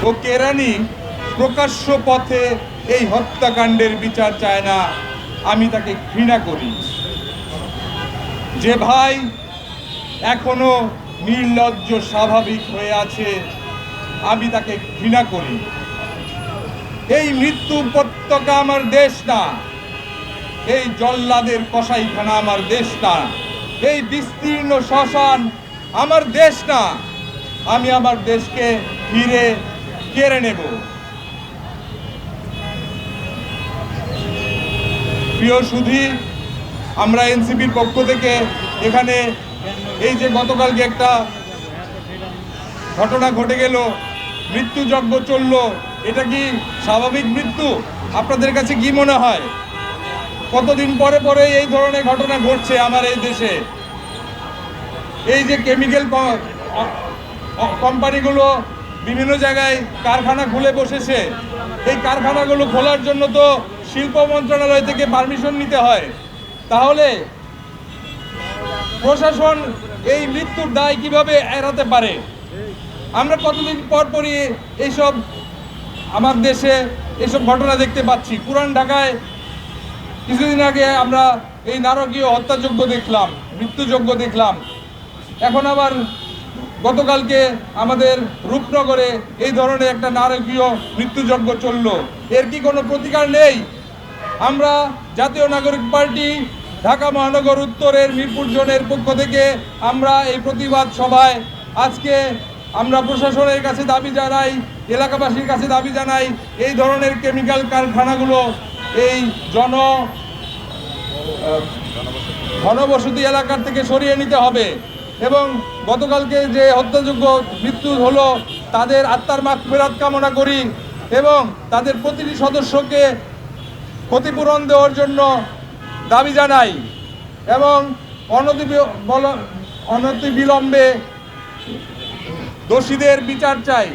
ও কেরানি প্রকাশ্য পথে এই হত্যাকাণ্ডের বিচার চায় না, আমি তাকে ঘৃণা করি। যে ভাই এখনো নির্লজ্জ স্বাভাবিক হয়ে আছে, আমি তাকে ঘৃণা করি। এই মৃত্যু উপত্যকা আমার দেশ না, এই জল্লাদের কসাইখানা আমার দেশ না, এই বিস্তীর্ণ শ্মশান আমার দেশ না। আমি আমার দেশকে ফিরে কেড়ে নেব। প্রিয় সুধী, আমরা এনসিপির পক্ষ থেকে এখানে এই যে গতকালকে একটা ঘটনা ঘটে গেল, মৃত্যুযজ্ঞ চলল, এটা কি স্বাভাবিক মৃত্যু? আপনাদের কাছে কি মনে হয়? কতদিন পরে পরে এই ধরনের ঘটনা ঘটছে আমার এই দেশে। এই যে কেমিক্যাল কোম্পানিগুলো বিভিন্ন জায়গায় কারখানা খুলে বসেছে, এই কারখানাগুলো খোলার জন্য তো শিল্প মন্ত্রণালয় থেকে পারমিশন নিতে হয়। তাহলে প্রশাসন এই মৃত্যুর দায় কিভাবে এড়াতে পারে? আমরা কতদিন পর পরই এইসব আমার দেশে এইসব ঘটনা দেখতে পাচ্ছি। পুরান ঢাকায় কিছুদিন আগে আমরা এই নারকীয় হত্যাযজ্ঞ দেখলাম, মৃত্যুযজ্ঞ দেখলাম। এখন আবার গতকালকে আমাদের রূপনগরে এই ধরনের একটা নারকীয় মৃত্যুযজ্ঞ চলল। এর কি কোনো প্রতিকার নেই? আমরা জাতীয় নাগরিক পার্টি ঢাকা মহানগর উত্তরের মিরপুর জোনের পক্ষ থেকে আমরা এই প্রতিবাদ সভায় আজকে আমরা প্রশাসনের কাছে দাবি জানাই, এলাকাবাসীর কাছে দাবি জানাই, এই ধরনের কেমিক্যাল কারখানাগুলো এই ঘনবসতি এলাকার থেকে সরিয়ে নিতে হবে। এবং গতকালকে যে হত্যাযোগ্য মৃত্যু হলো, তাদের আত্মার মাগফিরাত কামনা করি এবং তাদের প্রতিটি সদস্যকে ক্ষতিপূরণ দেওয়ার জন্য দাবি জানাই এবং অনতিবিলম্বে দোষীদের বিচার চাই।